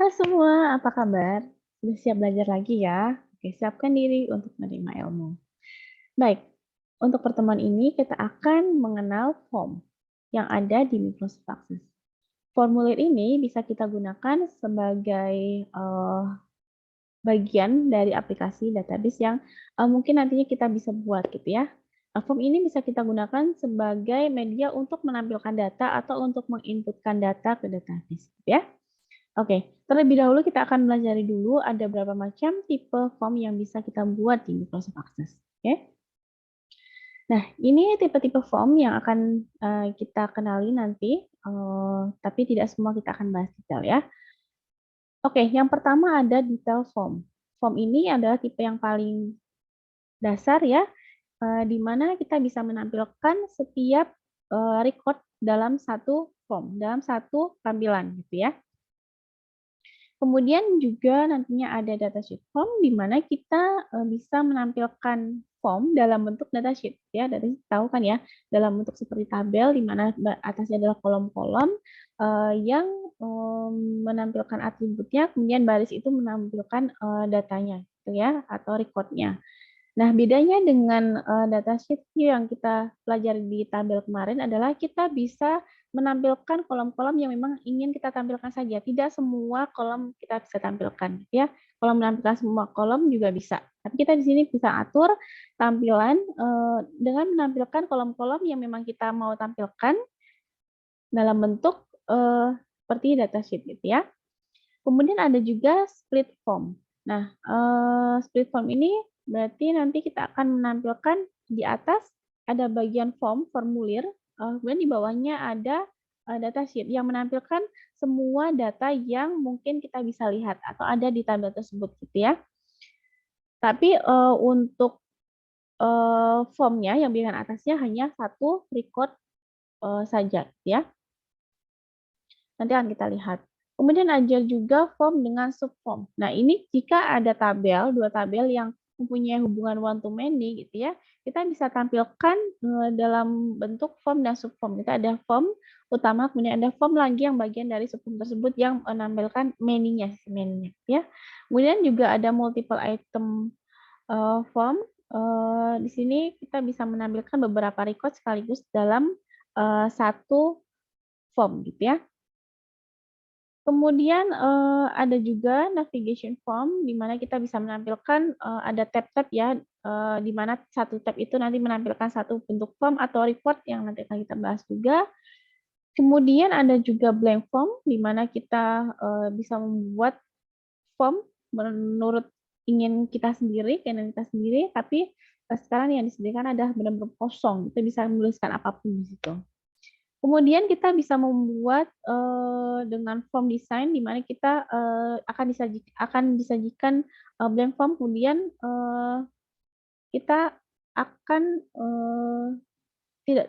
Halo semua, apa kabar? Sudah siap belajar lagi ya? Oke, siapkan diri untuk menerima ilmu. Baik, untuk pertemuan ini kita akan mengenal form yang ada di Microsoft Access. Formulir ini bisa kita gunakan sebagai bagian dari aplikasi database yang mungkin nantinya kita bisa buat gitu ya. Form ini bisa kita gunakan sebagai media untuk menampilkan data atau untuk menginputkan data ke database gitu ya. Oke, terlebih dahulu kita akan belajar dulu ada berapa macam tipe form yang bisa kita buat di Microsoft Access. Oke. Nah, ini tipe-tipe form yang akan kita kenali nanti, tapi tidak semua kita akan bahas detail ya. Oke, yang pertama ada detail form. Form ini adalah tipe yang paling dasar ya, di mana kita bisa menampilkan setiap record dalam satu form, dalam satu tampilan gitu ya. Kemudian juga nantinya ada datasheet form di mana kita, bisa menampilkan form dalam bentuk datasheet ya, dari tahu kan ya, dalam bentuk seperti tabel di mana atasnya adalah kolom-kolom, yang, menampilkan atributnya, kemudian baris itu menampilkan, datanya gitu ya, atau record-nya. Nah, bedanya dengan, datasheet yang kita pelajari di tabel kemarin adalah kita bisa menampilkan kolom-kolom yang memang ingin kita tampilkan saja, tidak semua kolom kita bisa tampilkan, ya. Kalau menampilkan semua kolom juga bisa, tapi kita di sini bisa atur tampilan, dengan menampilkan kolom-kolom yang memang kita mau tampilkan dalam bentuk, seperti datasheet gitu ya. Kemudian ada juga split form. Nah, split form ini berarti nanti kita akan menampilkan di atas ada bagian form, formulir, kemudian di bawahnya ada, datasheet yang menampilkan semua data yang mungkin kita bisa lihat atau ada di tabel tersebut gitu ya. Tapi, untuk, formnya yang bagian atasnya hanya satu record, saja ya. Nanti akan kita lihat. Kemudian ada juga form dengan subform. Nah, ini jika ada tabel, dua tabel yang mempunyai hubungan one to many gitu ya, kita bisa tampilkan dalam bentuk form dan subform. Kita ada form utama, kemudian ada form lagi yang bagian dari subform tersebut yang menampilkan many-nya, ya. Kemudian juga ada multiple item form. Di sini kita bisa menampilkan beberapa record sekaligus dalam satu form gitu ya. Kemudian, ada juga navigation form, di mana kita bisa menampilkan, ada tab-tab ya, di mana satu tab itu nanti menampilkan satu bentuk form atau report yang nanti akan kita bahas juga. Kemudian ada juga blank form, di mana kita, bisa membuat form menurut ingin kita sendiri, keinginan kita sendiri, tapi, sekarang yang disediakan adalah benar-benar kosong, kita bisa menuliskan apapun di situ. Kemudian kita bisa membuat, dengan form design di mana kita, akan disajikan, blank form kemudian, kita akan, tidak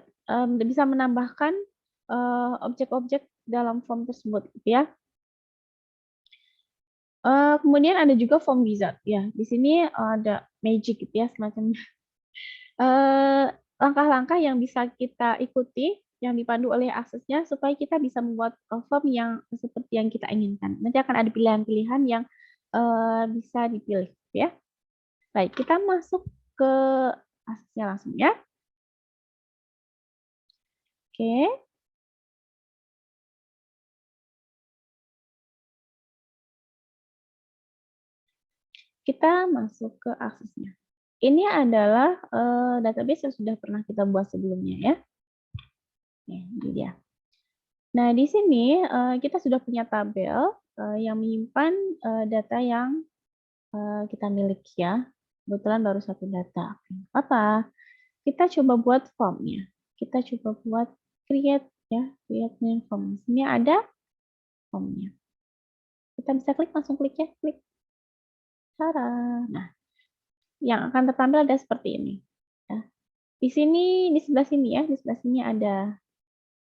bisa menambahkan, objek-objek dalam form tersebut gitu ya. Kemudian ada juga form wizard ya, di sini ada magic gitu ya semacam Eee, langkah-langkah yang bisa kita ikuti, yang dipandu oleh aksesnya supaya kita bisa membuat, form yang seperti yang kita inginkan. Nanti akan ada pilihan-pilihan yang, bisa dipilih ya. Baik, kita masuk ke aksesnya langsung ya. Oke, kita masuk ke aksesnya. Ini adalah, database yang sudah pernah kita buat sebelumnya ya. Ini dia. Nah, di sini, kita sudah punya tabel, yang menyimpan, data yang kita miliki ya. Kebetulan baru satu data. Apa? Kita coba buat formnya. Kita coba buat create ya, create new form. Di sini ada formnya. Kita bisa klik, langsung klik ya, klik. Tara. Nah, yang akan tertampil ada seperti ini. Ya. Di sini, di sebelah sini ya, di sebelah sini ada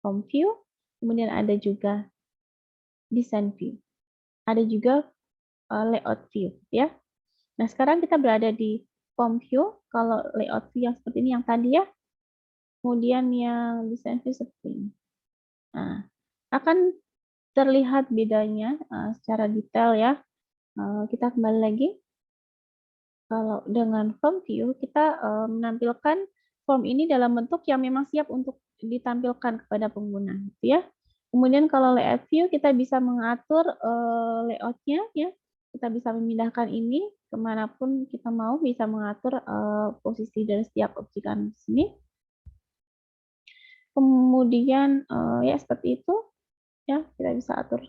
form view, kemudian ada juga design view. Ada juga layout view ya. Nah, sekarang kita berada di form view. Kalau layout view yang seperti ini yang tadi ya, kemudian yang desain view seperti ini. Nah, akan terlihat bedanya secara detail ya. Kita kembali lagi. Kalau dengan form view, kita menampilkan form ini dalam bentuk yang memang siap untuk ditampilkan kepada pengguna, gitu ya. Kemudian kalau layout view, kita bisa mengatur layout-nya, ya. Kita bisa memindahkan ini kemanapun kita mau, bisa mengatur posisi dari setiap objekan di sini. Kemudian ya seperti itu, ya kita bisa atur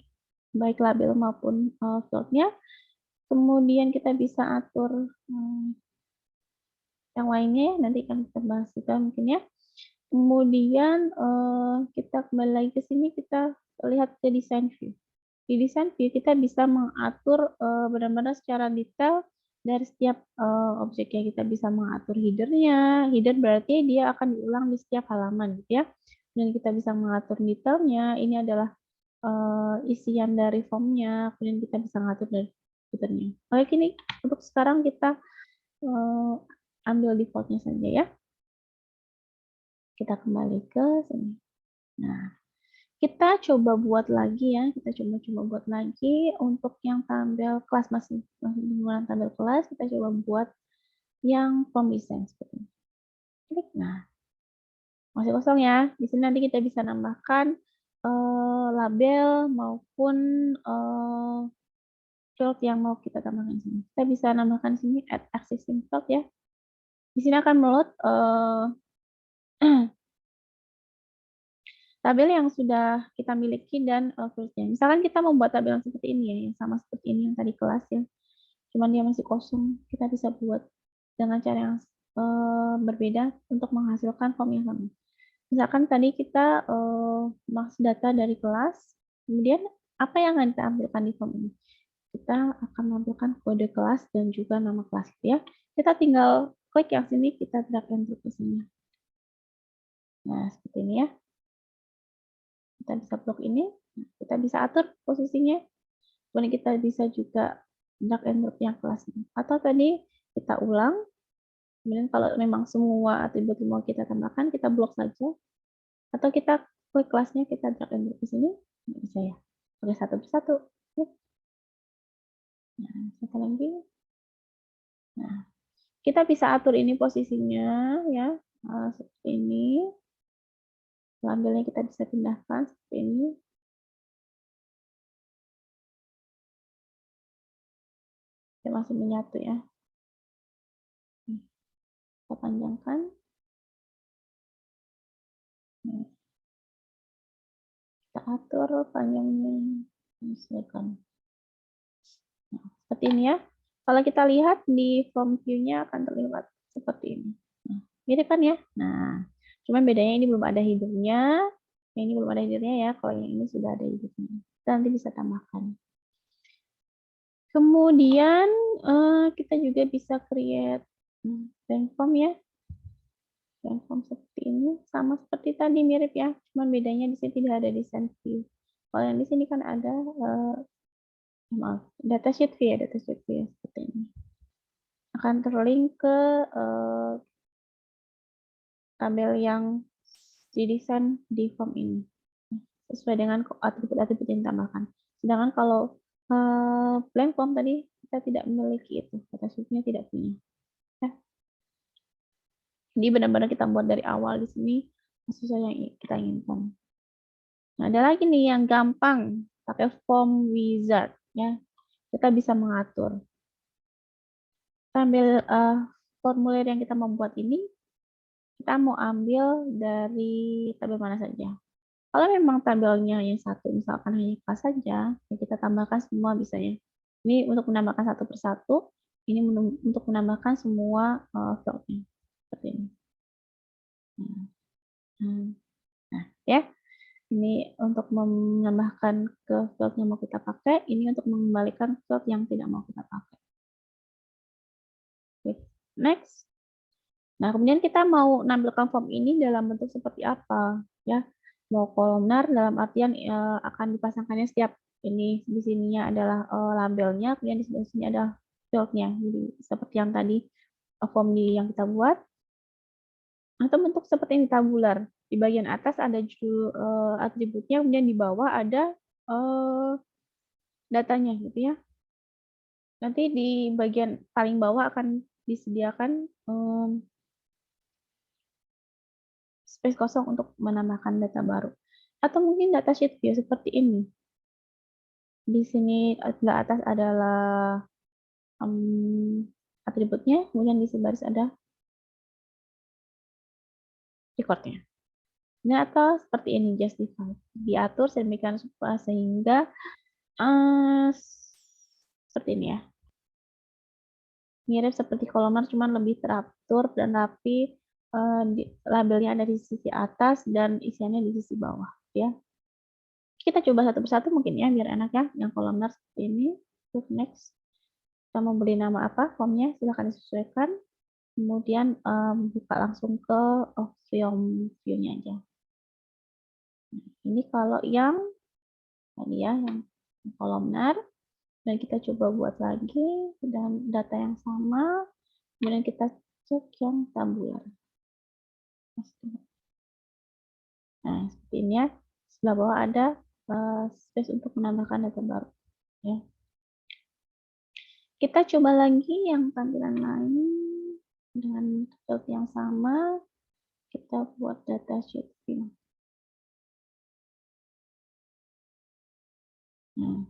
baik label maupun field-nya. Kemudian kita bisa atur yang lainnya ya, nanti akan kita bahas juga mungkin ya. Kemudian kita kembali lagi ke sini, kita lihat ke design view. Di design view kita bisa mengatur benar-benar secara detail dari setiap objeknya. Kita bisa mengatur header-nya. Header berarti dia akan diulang di setiap halaman gitu ya. Dan kita bisa mengatur detailnya. Ini adalah isian dari formnya. Kemudian kita bisa mengatur dari header-nya. Oke, ini untuk sekarang kita ambil default-nya saja ya. Kita kembali ke sini. Nah, kita coba buat lagi ya. Kita coba buat lagi untuk yang tabel kelas masih menggunakan tabel kelas. Kita coba buat yang form design seperti ini. Klik. Nah, masih kosong ya. Di sini nanti kita bisa nambahkan label maupun field yang mau kita tambahkan di sini. Kita bisa nambahkan di sini add existing field ya. Di sini akan meload tabel yang sudah kita miliki dan field-nya. Misalkan kita membuat tabel yang seperti ini ya, yang sama seperti ini yang tadi kelas ya. Cuman dia masih kosong, kita bisa buat dengan cara yang berbeda untuk menghasilkan form yang sama. Misalkan tadi kita masuk data dari kelas, kemudian apa yang akan kita ambilkan di form ini? Kita akan menampilkan kode kelas dan juga nama kelas ya. Kita tinggal klik yang sini, kita drag and drop ke sini. Nah, seperti ini ya. Kita bisa blok ini, kita bisa atur posisinya. Kemudian kita bisa juga drag and drop yang kelas ini. Atau tadi kita ulang. Kemudian kalau memang semua atribut mau kita tambahkan, kita blok saja. Atau kita klik kelasnya, kita drag and drop ke sini. Bisa ya. Pakai satu persatu. Nah, satu lagi. Nah, kita bisa atur ini posisinya ya. Seperti ini. Labelnya kita bisa pindahkan seperti ini. Dia masih menyatu ya. Kita panjangkan. Nah, kita atur panjangnya. Misalkan. Nah, seperti ini ya. Kalau kita lihat di form view-nya akan terlihat seperti ini. Nah, mirip kan ya? Nah, cuman bedanya ini belum ada header-nya. Yang ini belum ada header-nya ya. Kalau yang ini sudah ada header-nya. Kita nanti bisa tambahkan. Kemudian kita juga bisa create blank form ya. Blank form seperti ini. Sama seperti tadi mirip ya. Cuman bedanya di sini tidak ada design view. Kalau yang di sini kan ada maaf, datasheet view ya, datasheet view seperti ini. Akan terlink ke tabel yang didesain di form ini sesuai dengan atribut-atribut yang ditambahkan. Sedangkan kalau blank form tadi kita tidak memiliki itu, datasheet-nya tidak punya. Ya. Jadi benar-benar kita buat dari awal di sini sesuai yang kita inginkan. Nah, ada lagi nih yang gampang pakai form wizard ya. Kita bisa mengatur tabel formulir yang kita membuat ini, kita mau ambil dari tabel mana saja. Kalau memang tabelnya yang satu, misalkan hanya kelas saja, ya kita tambahkan semua bisa ya. Ini untuk menambahkan satu persatu, ini untuk menambahkan semua field-nya. Seperti ini. Nah, ya. Ini untuk menambahkan ke field yang mau kita pakai, ini untuk mengembalikan field yang tidak mau kita pakai. Klik next. Nah, kemudian kita mau menampilkan form ini dalam bentuk seperti apa, ya? Mau kolomnar dalam artian akan dipasangkannya setiap ini di sininya adalah labelnya, kemudian di sini ada field-nya. Jadi seperti yang tadi form yang kita buat. Atau bentuk seperti ini tabular. Di bagian atas ada atributnya, kemudian di bawah ada datanya gitu ya. Nanti di bagian paling bawah akan disediakan space kosong untuk menambahkan data baru. Atau mungkin datasheet view seperti ini. Di sini sebelah atas adalah atributnya, kemudian di sebaris ada recordnya. Ini atau seperti ini, justify. Diatur sedemikian rupa sehingga seperti ini ya. Mirip seperti kolomnar, cuman lebih teratur dan rapi. Labelnya ada di sisi atas dan isiannya di sisi bawah. Ya. Kita coba satu persatu mungkin ya, biar enak ya. Yang kolomnar seperti ini. Click next. Kita mau beri nama apa formnya, silahkan disesuaikan. Kemudian buka langsung ke film view-nya aja. Ini kalau yang tadi ya, yang kolomnar. Dan kita coba buat lagi dan data yang sama. Kemudian kita cek yang tabular. Nah, seperti ini ya. Sebelah bawah ada space untuk menambahkan data baru. Ya. Kita coba lagi yang tampilan lain dengan field yang sama. Kita buat data sheet view. Nah,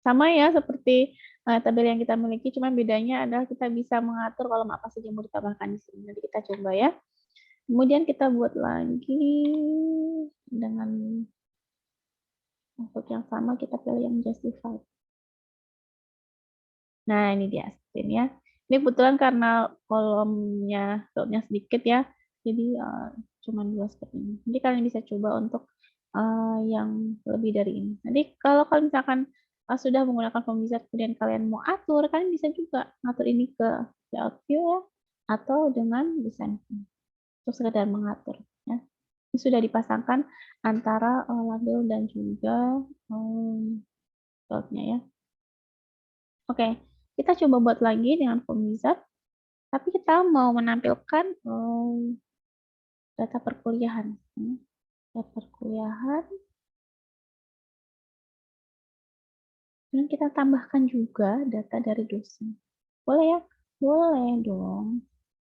sama ya seperti tabel yang kita miliki, cuma bedanya adalah kita bisa mengatur kolom apa saja yang mau ditambahkan di sini. Nanti kita coba ya. Kemudian kita buat lagi dengan untuk yang sama, kita pilih yang justify. Nah, ini dia seperti ini ya. Ini kebetulan karena kolomnya sedikit ya, jadi cuma 2 seperti ini. Jadi kalian bisa coba untuk yang lebih dari ini. Nanti kalau kalian misalkan sudah menggunakan form wizard, kemudian kalian mau atur, kalian bisa juga atur ini ke layout view ya, atau dengan design untuk sekedar mengatur. Ya. Ini sudah dipasangkan antara label dan juga nya ya. Oke, kita coba buat lagi dengan form wizard, tapi kita mau menampilkan data perkuliahan. Data perkuliahan. Dan kita tambahkan juga data dari dosen. Boleh ya? Boleh dong.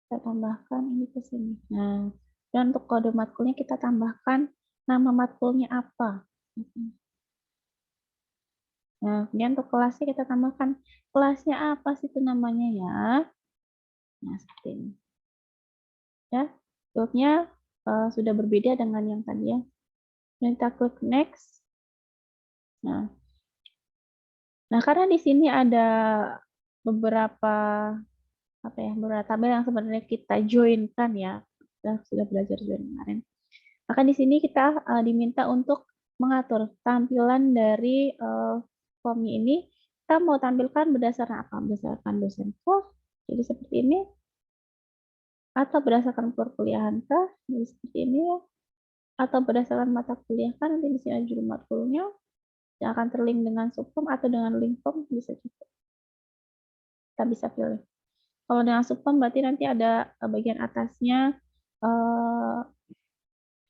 Kita tambahkan ini ke sini. Nah, dan untuk kode matkulnya kita tambahkan nama matkulnya apa. Nah, kemudian untuk kelasnya kita tambahkan kelasnya apa sih itu namanya ya. Nah, seperti ini. Ya, fieldnya sudah berbeda dengan yang tadi ya. Dan kita klik next. Nah, karena di sini ada beberapa beberapa tabel yang sebenarnya kita joinkan ya. Kita sudah belajar join kemarin. Maka di sini kita diminta untuk mengatur tampilan dari formnya ini. Kita mau tampilkan berdasarkan apa? Berdasarkan dosen kah? Jadi seperti ini. Atau berdasarkan perkuliahan kah? Jadi seperti ini ya. Atau berdasarkan mata kuliah kan, nanti di sini ada judul matkulnya yang akan terlink dengan subform atau dengan link form bisa juga. Kita bisa pilih. Kalau dengan subform berarti nanti ada bagian atasnya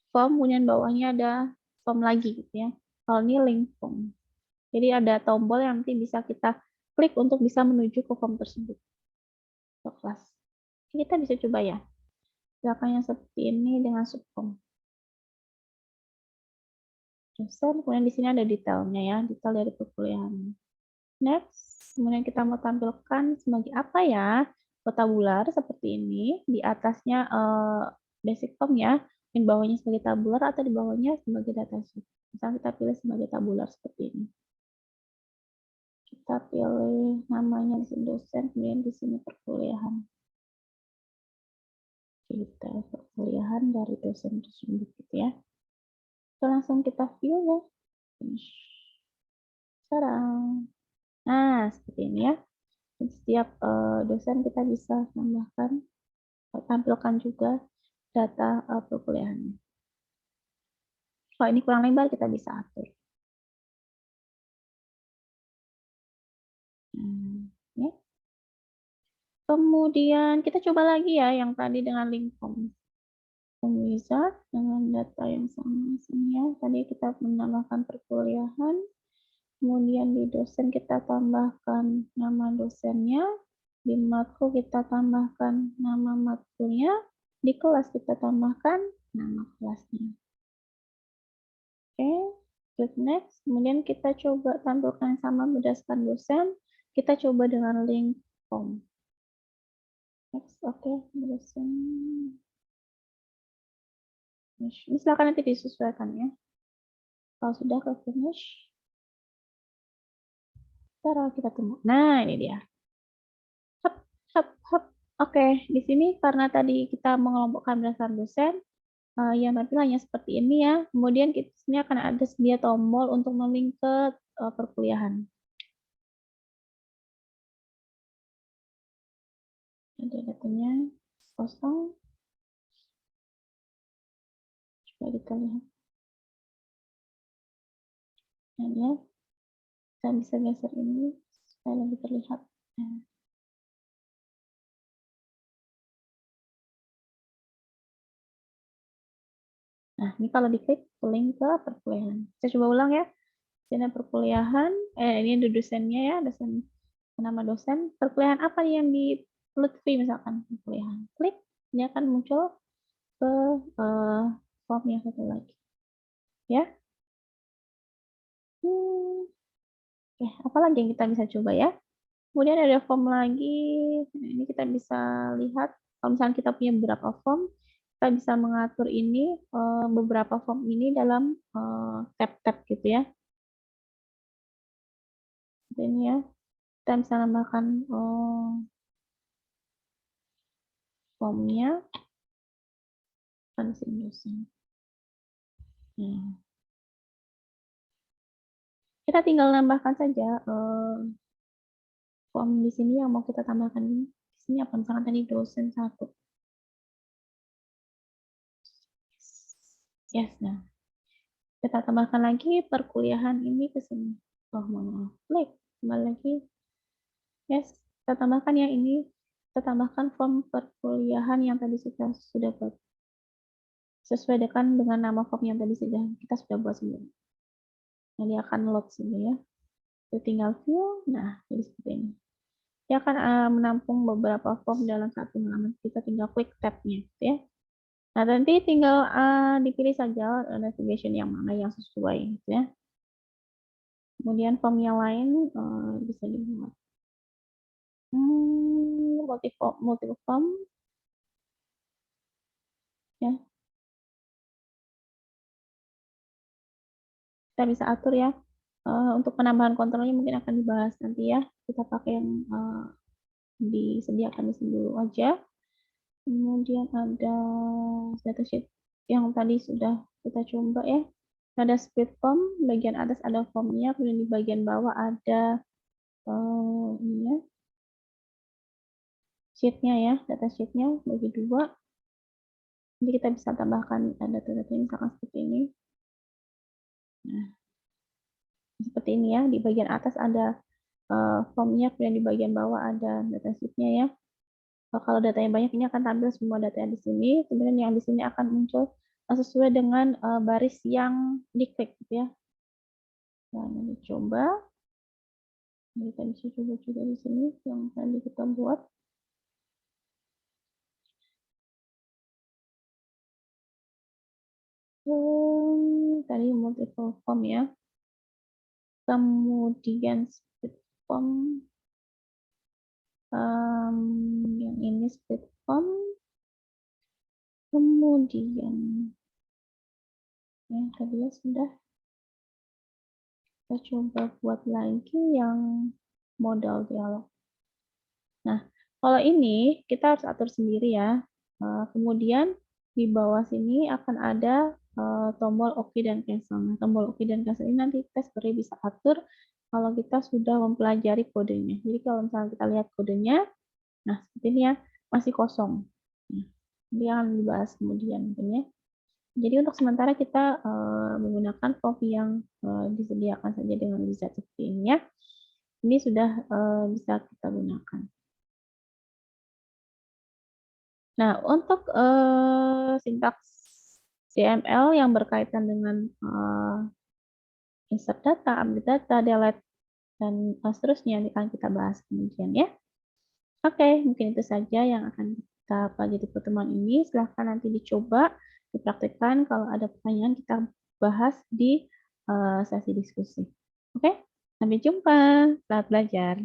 form, kemudian bawahnya ada form lagi gitu ya. Kalau ini link form. Jadi ada tombol yang nanti bisa kita klik untuk bisa menuju ke form tersebut. Ke kelas. Kita bisa coba ya. Silakan yang seperti ini dengan subform. Dosen, kemudian di sini ada detailnya ya, detail dari perkuliahan. Next, kemudian kita mau tampilkan sebagai apa ya? Tabular seperti ini, di atasnya basic form ya, di bawahnya sebagai tabular atau di bawahnya sebagai datasheet. Misalnya kita pilih sebagai tabular seperti ini. Kita pilih namanya di sini dosen, kemudian di sini perkuliahan. Kita perkuliahan dari dosen tersebut gitu ya. So, langsung kita view ya. Finish. Sekarang. Nah, seperti ini ya. Setiap dosen kita bisa tambahkan, tampilkan juga data perkuliahannya. Kalau ini kurang lebar, kita bisa atur. Ya. Kemudian kita coba lagi ya yang tadi dengan link form. Form wizard dengan data yang sama sini ya. Tadi kita menambahkan perkuliahan. Kemudian di dosen kita tambahkan nama dosennya, di matkul kita tambahkan nama matkulnya, di kelas kita tambahkan nama kelasnya. Oke, klik next. Kemudian kita coba tampilkan sama berdasarkan dosen. Kita coba dengan link form. Next, oke, dosen. Ini silakan nanti disesuaikan ya. Kalau sudah ke finish, kita tunggu. Nah, ini dia. Hop, hop, hop. Oke, di sini karena tadi kita mengelompokkan berdasarkan dosen, yang tampilannya seperti ini ya. Kemudian di sini akan ada sedia tombol untuk melink ke perkuliahan. Ada datanya kosong. Coba kita lihat. Nah, ya. Kita bisa geser ini supaya lebih terlihat. Nah, ini kalau diklik link ke perkuliahan. Saya coba ulang ya. Ini perkuliahan, ini ada dosennya ya, dosen nama dosen. Perkuliahan apa nih yang di Lutfi misalkan perkuliahan. Klik, dia akan muncul ke form yang satu lagi. Ya. Oke, apa lagi yang kita bisa coba ya? Kemudian ada form lagi. Nah, ini kita bisa lihat kalau misalnya kita punya beberapa form, kita bisa mengatur ini beberapa form ini dalam tab-tab gitu ya. Ini ya, kita bisa nambahkan formnya kan dosen. Nah, kita tinggal nambahkan saja form di sini yang mau kita tambahkan di sini apa misalkan tadi dosen 1. Yes, nah kita tambahkan lagi perkuliahan ini ke sini. Oh, maaf. Klik kembali lagi. Yes, kita tambahkan ya ini. Kita tambahkan form perkuliahan yang tadi sudah buat. Sesuai dengan nama form yang tadi kita sudah buat sebelumnya. Nah, dia akan load sini ya. Kita tinggal view. Nah, jadi seperti ini. Dia akan menampung beberapa form dalam satu halaman. Kita tinggal klik tab-nya, gitu ya. Nah, nanti tinggal dipilih saja navigation yang mana yang sesuai, gitu ya. Kemudian form yang lain bisa dibuat. Multiple form, ya. Kita bisa atur ya. Untuk penambahan kontrolnya mungkin akan dibahas nanti ya. Kita pakai yang disediakan di sini dulu aja. Kemudian ada datasheet yang tadi sudah kita coba ya. Ada split form, bagian atas ada formnya, kemudian di bagian bawah ada ini ya, sheetnya ya, data sheetnya bagi 2. Jadi kita bisa tambahkan data-data misalkan seperti ini. Nah, seperti ini ya, di bagian atas ada formnya, kemudian di bagian bawah ada data sheetnya ya. Kalau datanya banyak, ini akan tampil semua data di sini. Kemudian yang di sini akan muncul sesuai dengan baris yang diklik, gitu ya. Nah, nanti coba. Kita bisa coba juga di sini yang tadi kita buat. Tadi multiple form ya. Kemudian split form. Yang ini split form. Kemudian yang kedua sudah. Kita coba buat lagi yang modal dialog. Nah, kalau ini kita harus atur sendiri ya. Kemudian di bawah sini akan ada tombol OK dan cancel. Nah, tombol OK dan cancel ini nanti kita sebenarnya bisa atur kalau kita sudah mempelajari kodenya. Jadi kalau misalnya kita lihat kodenya, nah seperti ini ya, masih kosong. Nah, dia akan dibahas kemudian. Ya. Jadi untuk sementara kita menggunakan form yang disediakan saja dengan wizard seperti ini ya. Ini sudah bisa kita gunakan. Nah, untuk sintaks CML yang berkaitan dengan insert data, update data, delete, dan seterusnya akan kita bahas kemudian ya. Oke, mungkin itu saja yang akan kita pelajari di pertemuan ini. Silahkan nanti dicoba, dipraktikkan. Kalau ada pertanyaan, kita bahas di sesi diskusi. Oke, sampai jumpa. Selamat belajar.